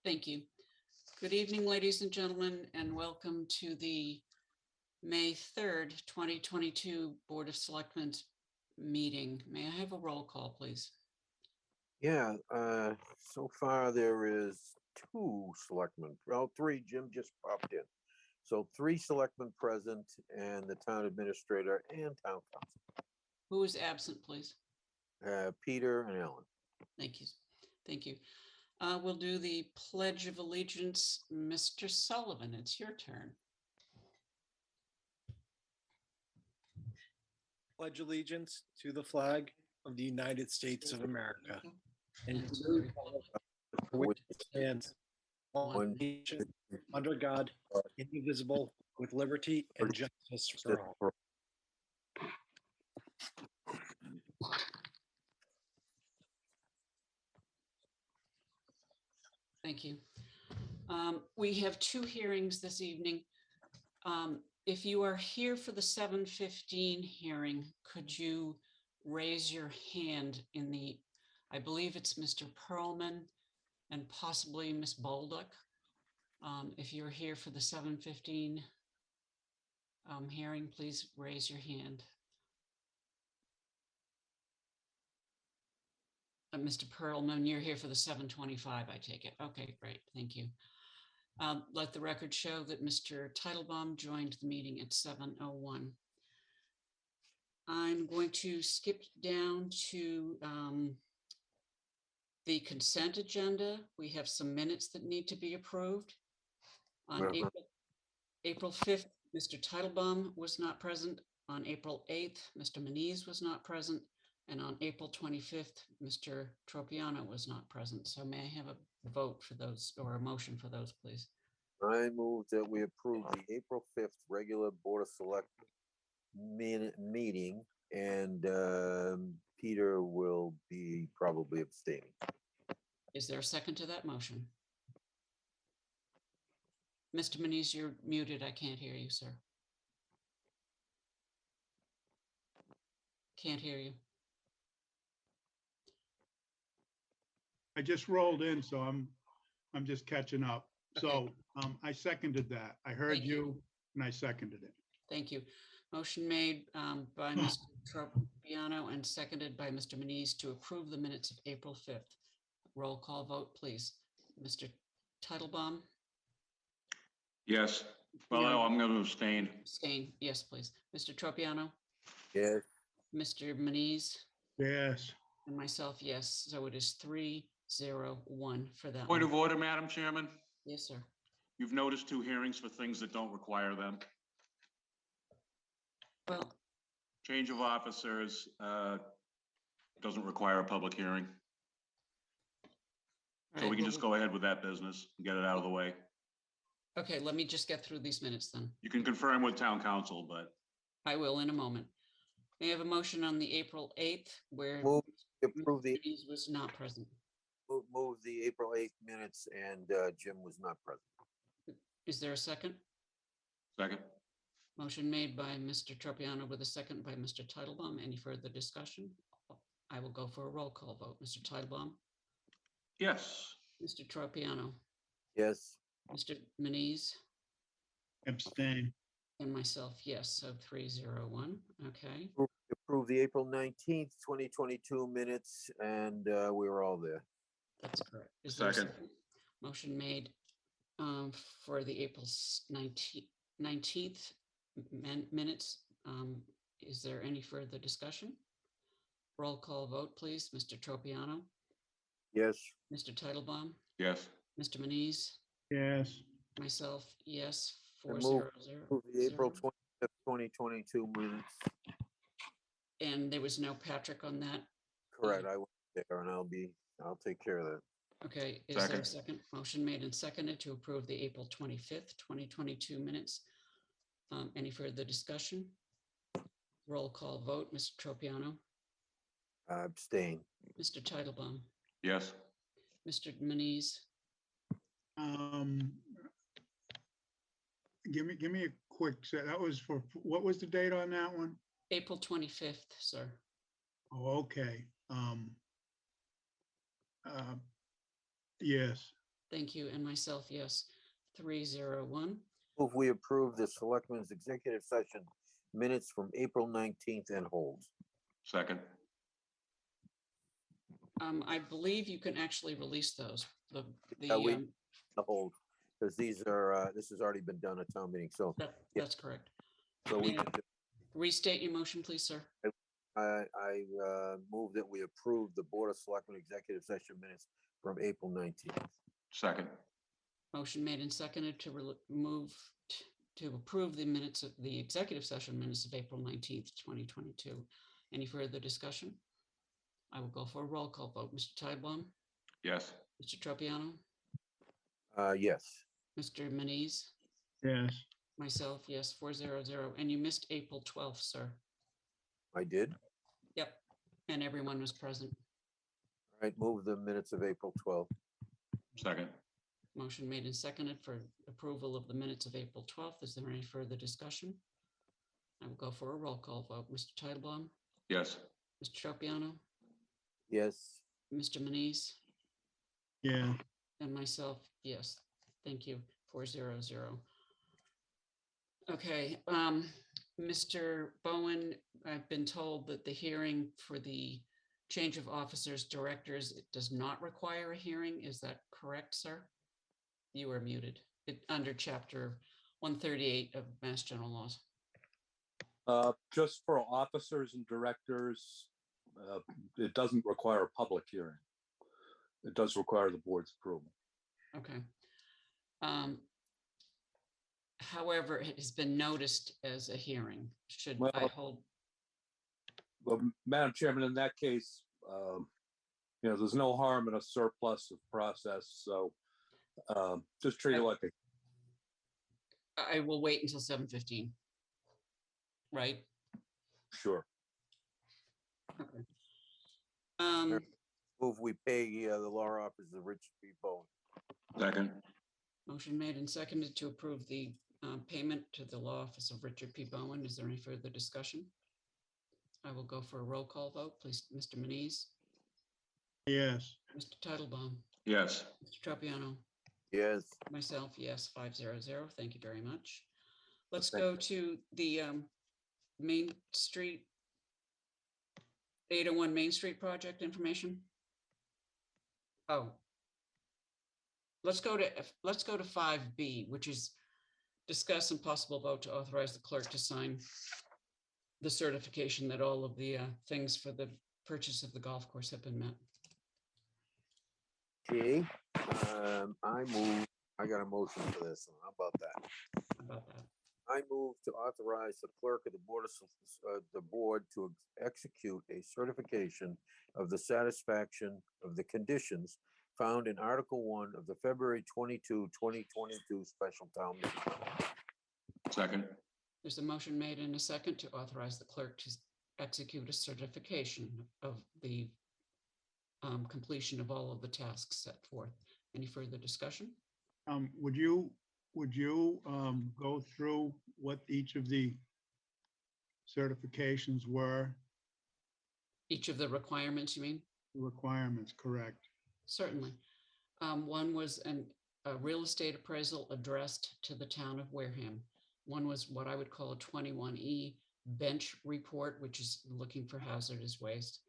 Thank you. Good evening, ladies and gentlemen, and welcome to the May 3rd, 2022 Board of Selectmen meeting. May I have a roll call, please? Yeah, so far there is 2 selectmen, well, 3, Jim just popped in. So 3 selectmen present and the town administrator and town council. Who is absent, please? Peter and Ellen. Thank you. Thank you. We'll do the Pledge of Allegiance. Mr. Sullivan, it's your turn. Pledge allegiance to the flag of the United States of America and And to to the the republic republic for which it stands, One one nation, under God, indivisible, with liberty and justice for all. Thank you. We have 2 hearings this evening. If you are here for the 7:15 hearing, could you raise your hand in the, I believe it's Mr. Perlman and possibly Miss Bolduc. If you're here for the 7:15 hearing, please raise your hand. Mr. Perlman, you're here for the 7:25, I take it. Okay, great, thank you. Let the record show that Mr. Teitelbaum joined the meeting at 7:01. I'm going to skip down to the consent agenda. We have some minutes that need to be approved. On April 5th, Mr. Teitelbaum was not present. On April 8th, Mr. Muniz was not present. And on April 25th, Mr. Tropiano was not present. So may I have a vote for those, or a motion for those, please? I move that we approve the April 5th regular Board of Selectmen meeting, and Peter will be probably abstaining. Is there a second to that motion? Mr. Muniz, you're muted. I can't hear you, sir. Can't hear you. I just rolled in, so I'm just catching up. So I seconded that. I heard Thank you and I seconded it. Thank you. Motion made by Mr. Tropiano and seconded by Mr. Muniz to approve the minutes of April 5th. Roll call vote, please. Mr. Teitelbaum? Yes. Well, no, I'm going to abstain. Abstain. Yes, please. Mr. Tropiano? Yes. Mr. Muniz? Yes. And myself, yes. So it is 3-0-1 for that. Point of order, Madam Chairman. Yes, sir. You've noticed 2 hearings for things that don't require them. Well, Change of officers doesn't require a public hearing. So we can just go ahead with that business and get it out of the way. okay, let me just get through these minutes then. You can confirm with town council, but I will in a moment. May I have a motion on the April 8th where Move to approve the Muniz was not present? move the April 8th minutes, and Jim was not present. Is there a second? second. Motion made by Mr. Tropiano with a second by Mr. Teitelbaum. Any further discussion? I will go for a roll call vote. Mr. Teitelbaum, Yes. Mr. Tropiano, Yes. Mr. Muniz, Abstain. and myself, yes. So 3-0-1. Okay. Approve the April 19th, 2022 minutes, and we were all there. That's correct. Is there a Second. Motion made for the April 19th minutes. Is there any further discussion? Roll call vote, please. Mr. Tropiano, Yes. Mr. Teitelbaum, Yes. Mr. Muniz, Yes. myself, yes. And 4-0-0. Approve the April 25th, 2022 minutes. And there was no Patrick on that. Correct. I was there, and I'll take care of that. Okay, is there a Second. second? Motion made and seconded to approve the April 25th, 2022 minutes. Any further discussion? Roll call vote, Mr. Tropiano, Abstain. Mr. Teitelbaum, Yes. Mr. Muniz, Give me a quick set. That was for, what was the date on that one? April 25th, sir. Oh, okay. Yes. Thank you. And myself, yes, 301. Move we approve the selectmen's executive session minutes from April 19th and holds. Second. I believe you can actually release those. The, we- um, The hold, because these are, this has already been done at town meeting, so, that's correct. so we can, Restate your motion, please, sir. I move that we approve the Board of Selectmen executive session minutes from April 19th. Second. Motion made and seconded to to approve the minutes of the executive session minutes of April 19th, 2022. Any further discussion? I will go for a roll call vote. Mr. Titlebaum, Yes. Mr. Tropiano, Yes, Mr. Manise, Yes, myself, yes, 400. And you missed April 12th, sir. I did. Yep. And everyone was present. All right, move the minutes of April 12th. Second. Motion made and seconded for approval of the minutes of April 12th. Is there any further discussion? I will go for a roll call vote. Mr. Titlebaum, Yes. Mr. Tropiano, Yes, Mr. Manise, yeah, and myself, yes. Thank you, 400. Okay, Mr. Bowen, I've been told that the hearing for the change of officers, directors, it does not require a hearing. Is that correct, sir? You are muted. Under chapter 138 of Mass General Laws. Just for officers and directors, it doesn't require a public hearing. It does require the board's approval. Okay. However, it has been noticed as a hearing. Should Well, I hold? Well, Madam Chairman, in that case, there's no harm in a surplus of process. So just treat it like a I will wait until 7:15. Right? sure. Okay. move we pay the law office of Richard B. Bowen. Second. Motion made and seconded to approve the payment to the law office of Richard P. Bowen. Is there any further discussion? I will go for a roll call vote. Please, Mr. Manise, yes. Mr. Titlebaum, Yes. Mr. Tropiano, Yes, myself, yes, 500. Thank you very much. Let's Thank go to the Main Street, 801 Main Street project information. Oh. Let's go to 5B, which is discuss and possible vote to authorize the clerk to sign the certification that all of the things for the purchase of the golf course have been met. okay, I got a motion for this. How about that? How about that? I move to authorize the clerk of the board to execute a certification of the satisfaction of the conditions found in Article 1 of the February 22, 2022 special town meeting. Second. There's a motion made and a second to authorize the clerk to execute a certification of the completion of all of the tasks set forth. Any further discussion? Would you go through what each of the certifications were? Each of the requirements, you mean? Requirements, correct? Certainly. One was a real estate appraisal addressed to the town of Wareham. One was what I would call a 21E bench report, which is looking for hazardous waste.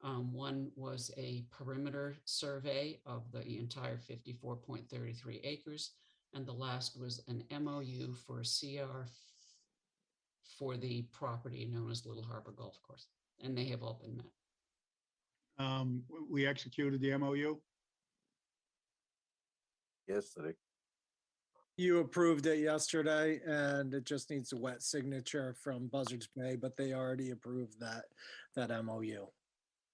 One was a perimeter survey of the entire 54.33 acres. And the last was an MOU for CR for the property known as Little Harbor Golf Course. And they have all been met. We executed the MOU. Yesterday. You approved it yesterday and it just needs a wet signature from Buzzards Bay, but they already approved that MOU.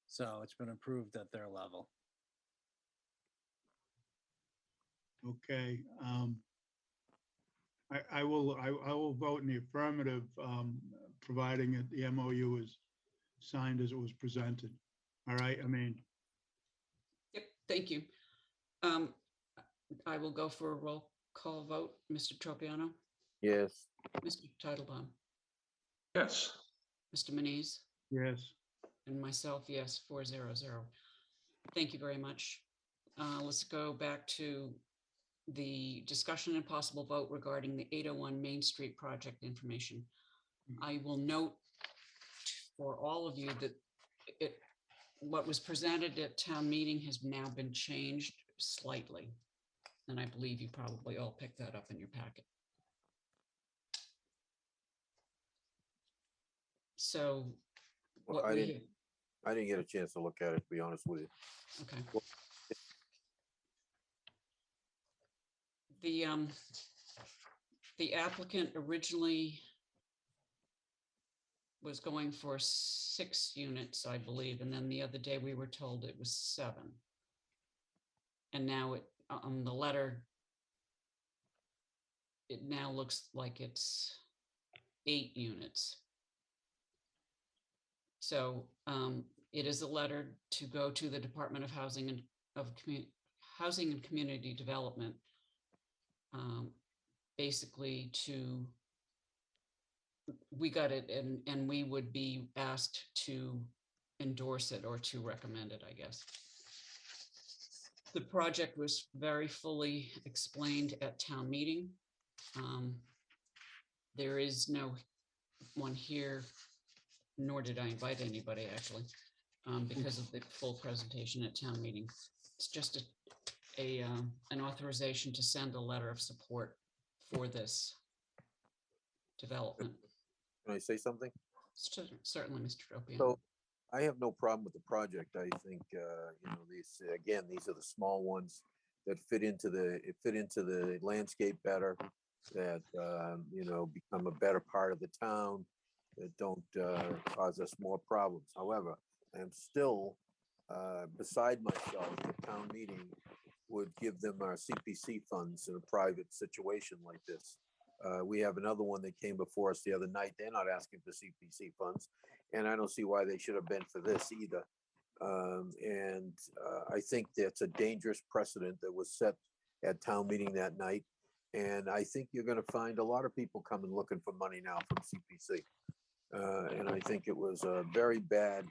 So it's been approved at their level. Okay. I will vote in the affirmative, providing that the MOU is signed as it was presented. All right, I mean, Yep, thank you. I will go for a roll call vote. Mr. Tropiano, Yes, Mr. Titlebaum, Yes. Mr. Manise, yes, and myself, yes, 400. Thank you very much. Let's go back to the discussion and possible vote regarding the 801 Main Street project information. I will note for all of you that what was presented at town meeting has now been changed slightly. And I believe you probably all picked that up in your packet. So Well, what I we, didn't get a chance to look at it, to be honest with you. okay. Well- The applicant originally was going for 6 units, I believe, and then the other day we were told it was 7. And now the letter, it now looks like it's 8 units. So it is a letter to go to the Department of Housing and Housing and Community Development, basically we got it and we would be asked to endorse it or to recommend it, I guess. The project was very fully explained at town meeting. There is no one here, nor did I invite anybody actually, because of the full presentation at town meeting. It's just an authorization to send a letter of support for this development. Can I say something? Certainly, Mr. Tropiano. So I have no problem with the project. I think, these, again, these are the small ones that fit into the landscape better, that, become a better part of the town, that don't cause us more problems. However, I am still beside myself at town meeting would give them our CPC funds in a private situation like this. We have another one that came before us the other night. They're not asking for CPC funds, and I don't see why they should have been for this either. I think that's a dangerous precedent that was set at town meeting that night. And I think you're going to find a lot of people coming looking for money now from CPC. And I think it was a very bad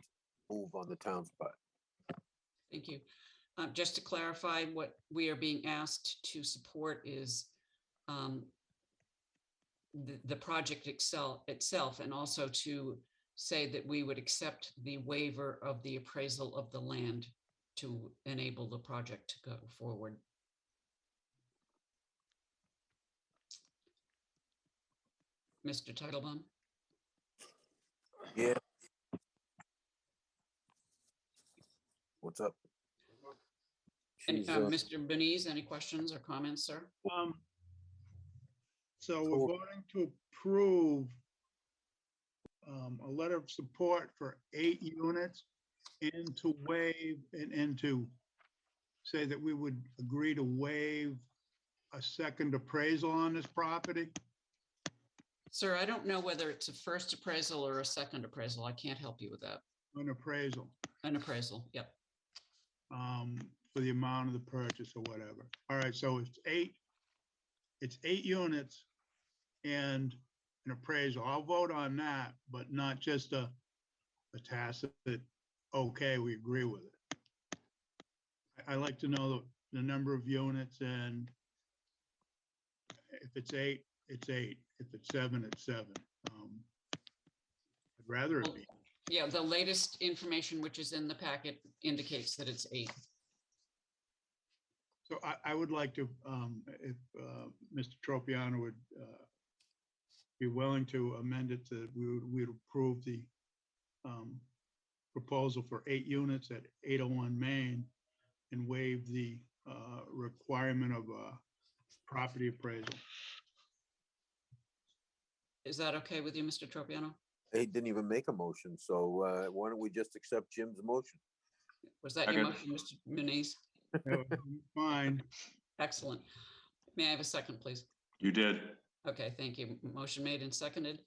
move on the town's part. Thank you. Just to clarify, what we are being asked to support is the project itself, and also to say that we would accept the waiver of the appraisal of the land to enable the project to go forward. Mr. Titlebaum? Yeah. What's up? And She's, Mr. Beniz, any questions or comments, sir? So we're voting to approve a letter of support for 8 units and to waive and to say that we would agree to waive a second appraisal on this property. Sir, I don't know whether it's a first appraisal or a second appraisal. I can't help you with that. An appraisal An appraisal, yep. for the amount of the purchase or whatever. All right, so it's 8 units and an appraisal. I'll vote on that, but not just a tacit, okay, we agree with it. I like to know the number of units, and if it's 8, it's 8. If it's 7, it's 7. I'd rather it be. Yeah, the latest information which is in the packet indicates that it's 8. So I would like to, if Mr. Tropiano would be willing to amend it to, we would approve the proposal for 8 units at 801 Main and waive the requirement of a property appraisal. Is that okay with you, Mr. Tropiano? they didn't even make a motion, so why don't we just accept Jim's motion? Was that your Second. motion, Mr. Muniz? Fine. Excellent. May I have a second, please? You did. Okay, thank you. Motion made and seconded.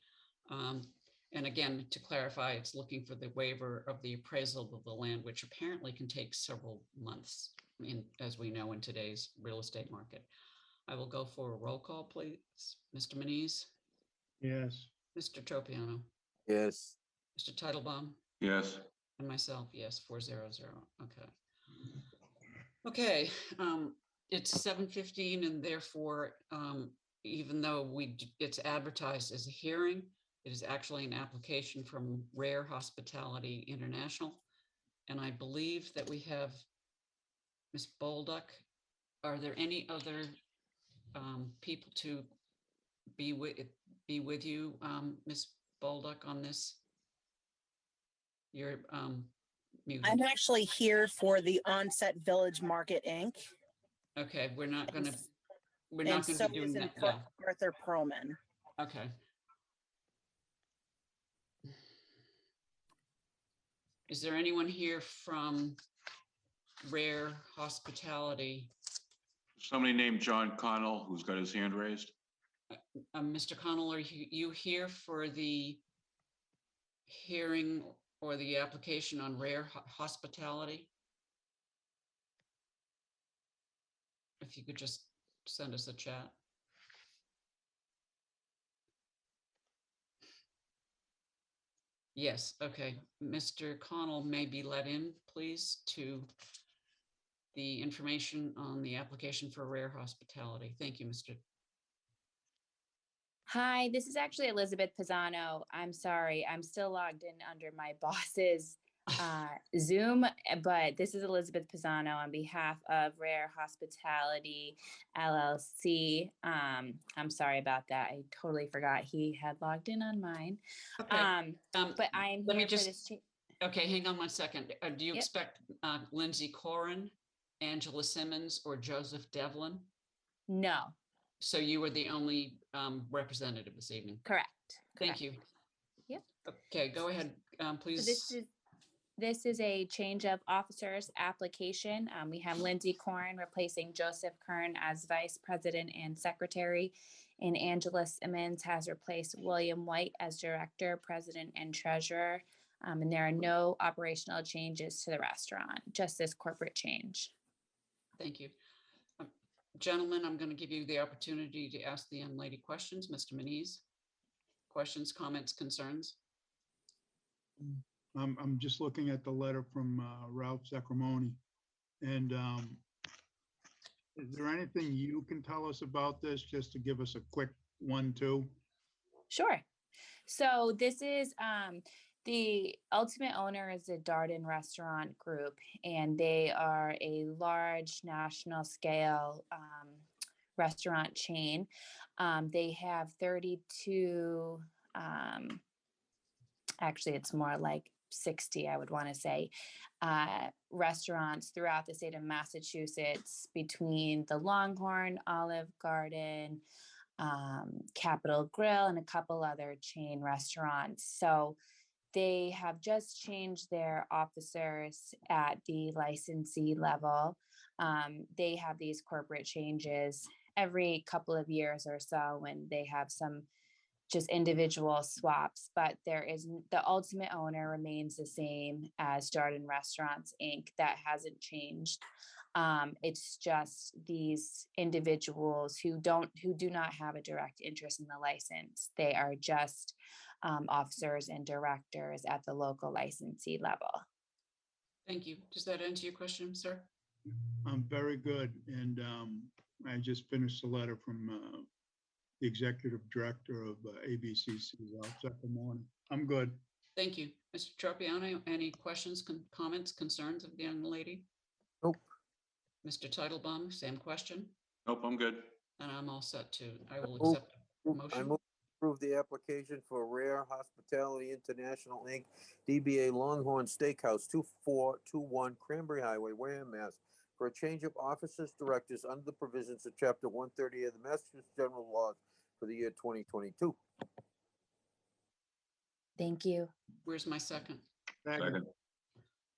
And again, to clarify, it's looking for the waiver of the appraisal of the land, which apparently can take several months, as we know in today's real estate market. I will go for a roll call, please. Mr. Muniz, Yes. Mr. Tropiano, Yes, Mr. Titlebaum, Yes. and myself, yes, 400. Okay. Okay, It's 7:15 and therefore, even though it's advertised as a hearing, it is actually an application from Rare Hospitality International. And I believe that we have Ms. Bolduc. Are there any other people to be with you, Ms. Bolduc, on this? You're muted. I'm actually here for the Onset Village Market Inc. Okay, we're not gonna And so be doing is that. Yeah, Arthur Perlman. okay. Is there anyone here from Rare Hospitality? Somebody named John Connell, who's got his hand raised. Mr. Connell, are you here for the hearing or the application on Rare Hospitality? If you could just send us a chat. Yes, okay. Mr. Connell may be let in, please, to the information on the application for Rare Hospitality. Thank you, Mr. Hi, this is actually Elizabeth Pisano. I'm sorry, I'm still logged in under my boss's Zoom, but this is Elizabeth Pisano on behalf of Rare Hospitality LLC. I'm sorry about that. I totally forgot he had logged in on mine. Okay. But I'm let me here for just- this. Okay, hang on one second. Do you Yep. expect Lindsay Corin, Angela Simmons, or Joseph Devlin? No, So you were the only representative this evening. correct. Thank correct. you. Yep. Okay, go ahead, So please. this is a change of officers application. We have Lindsay Korn replacing Joseph Kern as Vice President and Secretary, and Angela Simmons has replaced William White as Director, President, and Treasurer. And there are no operational changes to the restaurant, just this corporate change. Thank you. Gentlemen, I'm going to give you the opportunity to ask the young lady questions. Mr. Manise, questions, comments, concerns? I'm just looking at the letter from Ralph Zacramone. And is there anything you can tell us about this, just to give us a quick 1-2? Sure. So this is the ultimate owner is the Darden Restaurant Group, and they are a large national scale restaurant chain. They have 32, actually it's more like 60, I would want to say, restaurants throughout the state of Massachusetts, between the Longhorn, Olive Garden, Capitol Grill, and a couple other chain restaurants. So they have just changed their officers at the licensee level. They have these corporate changes every couple of years or so when they have some just individual swaps, but the ultimate owner remains the same as Darden Restaurants Inc. That hasn't changed. It's just these individuals who do not have a direct interest in the license. They are just officers and directors at the local licensee level. Thank you. Does that answer your question, sir? Very good. And I just finished the letter from the executive director of ABCC, Ralph Zacramone. I'm good. Thank you. Mr. Tropiano, any questions, comments, concerns of the young lady? Nope. Mr. Titlebaum, same question, Nope, I'm good. and I'm all set too. I will Move- accept the I motion. move to approve the application for Rare Hospitality International Inc., DBA Longhorn Steakhouse, 2421 Cranberry Highway, Wareham, Mass., for a change of officers, directors under the provisions of Chapter 130 of the Massachusetts General Laws for the year 2022. Thank you. Where's my second? Second.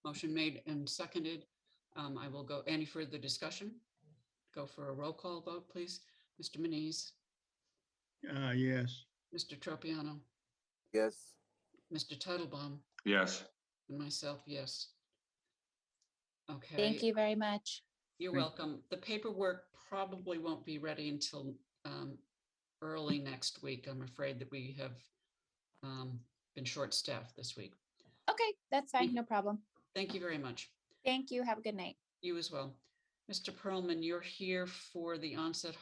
Motion made and seconded. I will go, any further discussion? Go for a roll call vote, please. Mr. Manise, Yes. Mr. Tropiano, Yes. Mr. Titlebaum, Yes. and myself, yes. Okay. Thank you very much. You're Thank- welcome. The paperwork probably won't be ready until early next week. I'm afraid that we have been short-staffed this week. Okay, that's fine. No problem. Thank you very much. Thank you. Have a good night. You as well. Mr. Pearlman, you're here for the onset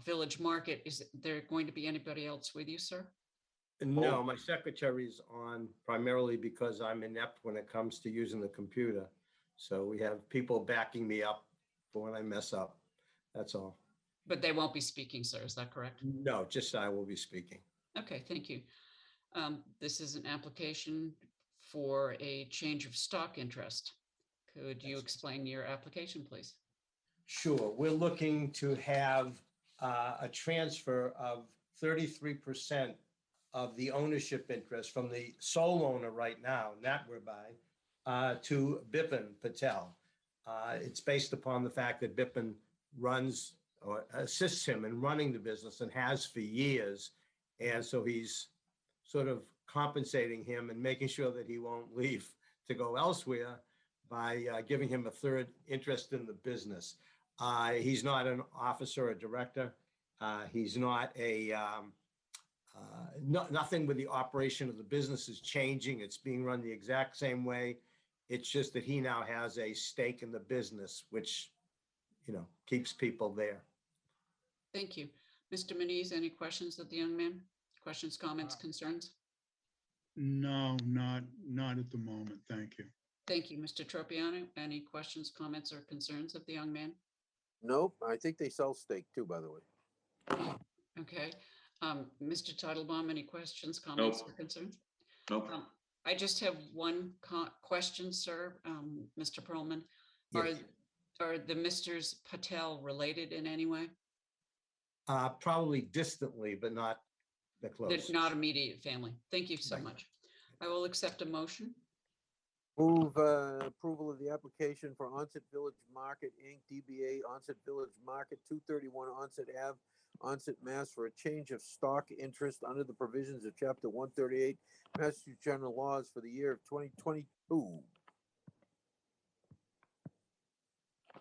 Village Market. Is there going to be anybody else with you, sir? No, my secretary's on primarily because I'm inept when it comes to using the computer. So we have people backing me up for when I mess up. That's all. But they won't be speaking, sir. Is that correct? No, just I will be speaking. Okay, thank you. This is an application for a change of stock interest. Could you explain your application, please? Sure. We're looking to have a transfer of 33% of the ownership interest from the sole owner right now, Nat Rabai, to Bipin Patel. It's based upon the fact that Bipin runs or assists him in running the business and has for years. And so he's sort of compensating him and making sure that he won't leave to go elsewhere by giving him a third interest in the business. He's not an officer or director. He's not a, nothing with the operation of the business is changing. It's being run the exact same way. It's just that he now has a stake in the business, which, keeps people there. Thank you. Mr. Manise, any questions of the young man? Questions, comments, concerns? No, not at the moment. Thank you. Thank you. Mr. Tropiano, any questions, comments, or concerns of the young man? Nope, I think they sell steak too, by the way. Okay. Mr. Titlebaum, any questions, comments, or concerns? Nope. I just have one question, sir, Mr. Pearlman. Yes. Are the Misters Patel related in any way? Probably distantly, but not the They're close. not immediate family. Thank you so Right. much. I will accept a motion. Move approval of the application for Onset Village Market, Inc., DBA Onset Village Market, 231 Onset Ave, Onset, Mass. For a change of stock interest under the provisions of Chapter 138 Massachusetts General Laws for the year of 2022.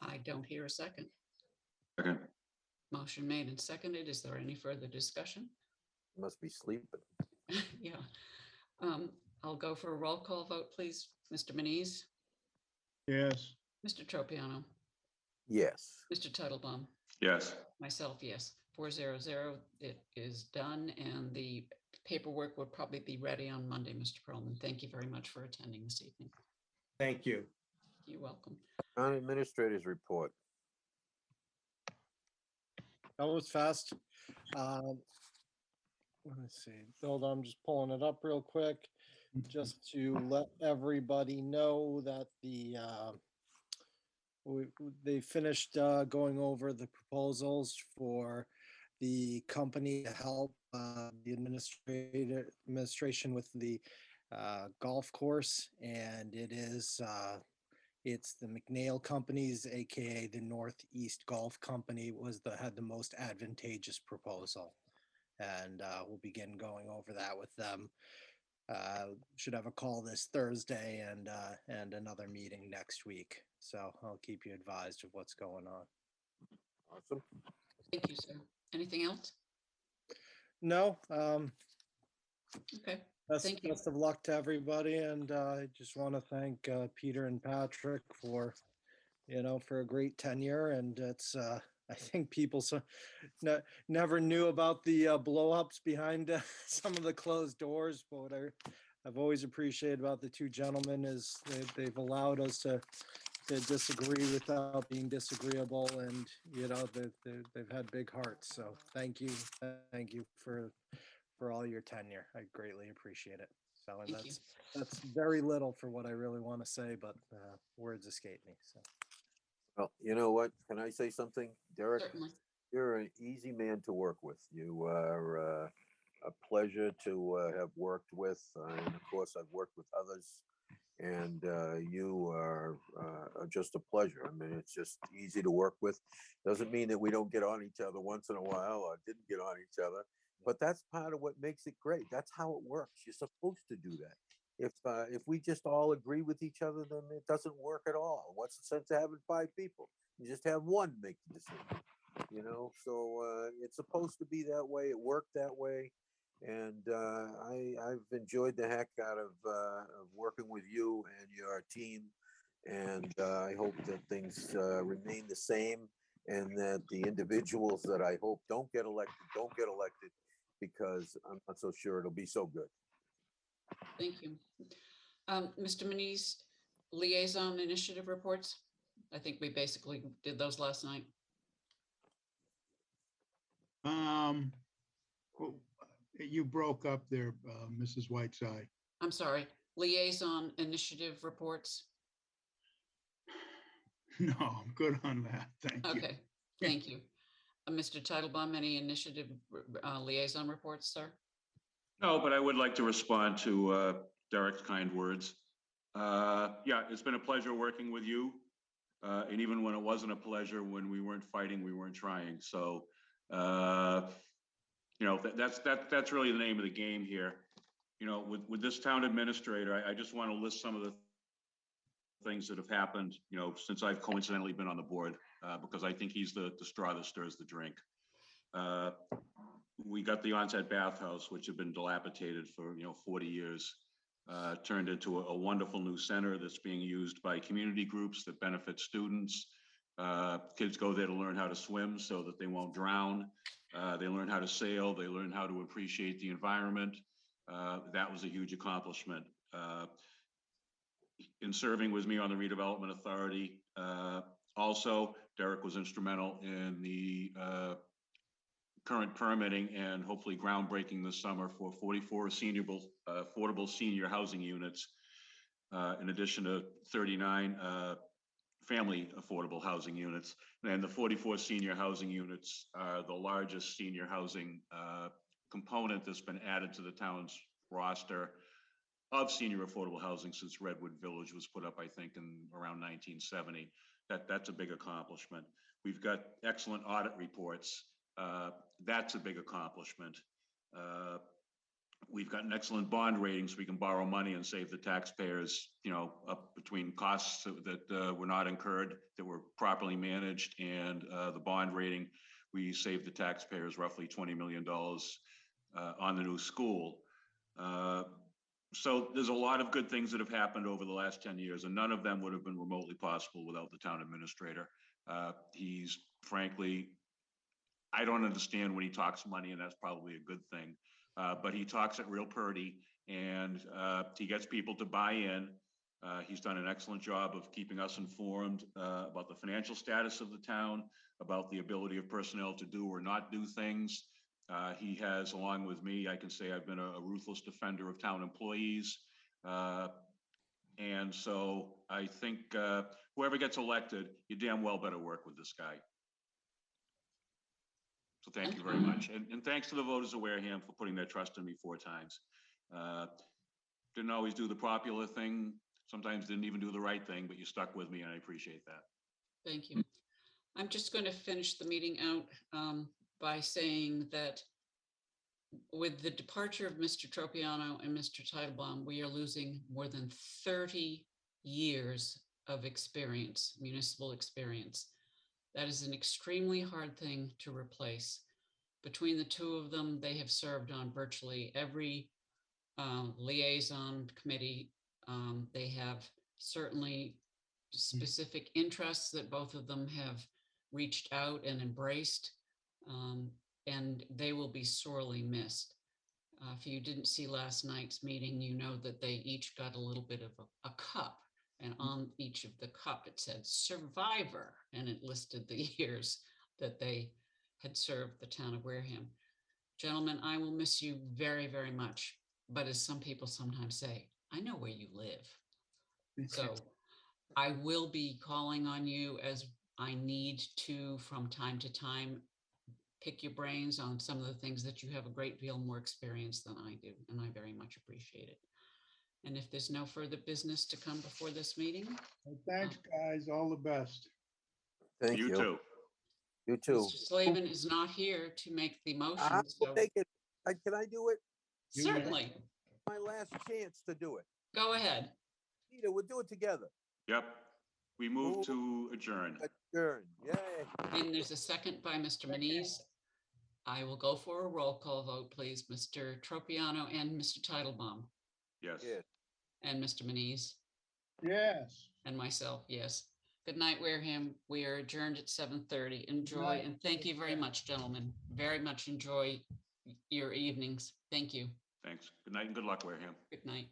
I don't hear a second. Second. Motion made and seconded. Is there any further discussion? Must be sleeping. Yeah. I'll go for a roll call vote, please. Mr. Manise, Yes. Mr. Tropiano, Yes. Mr. Titlebaum, Yes. myself, yes. 400. It is done, and the paperwork will probably be ready on Monday, Mr. Pearlman. Thank you very much for attending this evening. Thank you. You're welcome. Town Administrator's report. That was fast. Let me see. Hold on, I'm just pulling it up real quick, just to let everybody know that they finished going over the proposals for the company to help the administration with the golf course, and it's the McNeil Companies, aka the Northeast Golf Company, had the most advantageous proposal. And we'll begin going over that with them. Should have a call this Thursday and another meeting next week. So I'll keep you advised of what's going on. Awesome. Thank you, sir. Anything else? No, Okay. Thank you. best of luck to everybody. And I just want to thank Peter and Patrick for a great tenure. And it's, I think people never knew about the blow-ups behind some of the closed doors. But what I've always appreciated about the two gentlemen is they've allowed us to disagree without being disagreeable, and they've had big hearts. So thank you for all your tenure. I greatly appreciate it. So, and Thank you. that's very little for what I really want to say, but words escape me. So. Well, you know what? Can I say something, Derek? Certainly. You're an easy man to work with. You are a pleasure to have worked with. And of course, I've worked with others, and you are just a pleasure. I mean, it's just easy to work with. Doesn't mean that we don't get on each other once in a while or didn't get on each other, but that's part of what makes it great. That's how it works. You're supposed to do that. If we just all agree with each other, then it doesn't work at all. What's the sense of having 5 people? You just have one make the decision, so it's supposed to be that way. It worked that way. And I've enjoyed the heck out of working with you and your team. And I hope that things remain the same and that the individuals that I hope don't get elected because I'm not so sure it'll be so good. Thank you. Mr. Manise, liaison initiative reports. I think we basically did those last night. Well, you broke up there, Mrs. Whiteside. I'm sorry, liaison initiative reports. No, I'm good on that. Thank you. Okay, thank you. Mr. Titlebaum, any initiative liaison reports, sir? No, but I would like to respond to Derek's kind words. Yeah, it's been a pleasure working with you. And even when it wasn't a pleasure, when we weren't fighting, we weren't trying. So, you know, that's really the name of the game here. You know, with this town administrator, I just want to list some of the things that have happened, you know, since I've coincidentally been on the board, because I think he's the straw that stirs the drink. We got the onset bathhouse, which had been dilapidated for, 40 years, turned into a wonderful new center that's being used by community groups that benefit students. Kids go there to learn how to swim so that they won't drown. They learn how to sail. They learn how to appreciate the environment. That was a huge accomplishment. In serving with me on the redevelopment authority. Also, Derek was instrumental in the current permitting and hopefully groundbreaking this summer for 44 affordable senior housing units, in addition to 39 family affordable housing units. And the 44 senior housing units are the largest senior housing component that's been added to the town's roster of senior affordable housing since Redwood Village was put up, I think, in around 1970. That's a big accomplishment. We've got excellent audit reports. That's a big accomplishment. We've got an excellent bond rating, so we can borrow money and save the taxpayers, up between costs that were not incurred, that were properly managed, and the bond rating. We saved the taxpayers roughly $20 million on the new school. So there's a lot of good things that have happened over the last 10 years, and none of them would have been remotely possible without the town administrator. He's frankly, I don't understand when he talks money, and that's probably a good thing. But he talks it real purdy, and he gets people to buy in. He's done an excellent job of keeping us informed about the financial status of the town, about the ability of personnel to do or not do things. He has, along with me, I can say I've been a ruthless defender of town employees. And so I think whoever gets elected, you damn well better work with this guy. So thank you very much. And thanks to the voters of Wareham for putting their trust in me 4 times. Didn't always do the popular thing. Sometimes didn't even do the right thing, but you stuck with me and I appreciate that. Thank you. I'm just going to finish the meeting out by saying that with the departure of Mr. Tropiano and Mr. Titlebaum, we are losing more than 30 years of experience, municipal experience. That is an extremely hard thing to replace. Between the two of them, they have served on virtually every liaison committee. They have certainly specific interests that both of them have reached out and embraced, and they will be sorely missed. If you didn't see last night's meeting, you know that they each got a little bit of a cup, and on each of the cup it said survivor, and it listed the years that they had served the town of Wareham. Gentlemen, I will miss you very, very much, but as some people sometimes say, I know where you live. So I will be calling on you as I need to from time to time, pick your brains on some of the things that you have a great deal more experience than I do, and I very much appreciate it. And if there's no further business to come before this meeting. Well, thanks, guys. All the best. Thank You you. too. You too. Mr. Slavin is not here to make the motion, I'll so take it. Can I do it? certainly, My last chance to do it. go ahead. Peter, we'll do it together. Yep. We move to adjourn. Adjourn. Yay. And there's a second by Mr. Manise. I will go for a roll call vote, please. Mr. Tropiano and Mr. Titlebaum Yes. Yes. and Mr. Manise. Yes. And myself, yes. Good night, Wareham. We are adjourned at 7:30. Enjoy, night. and thank you very much, gentlemen. Very much enjoy your evenings. Thank you. Thanks. Good night and good luck, Wareham. Good night.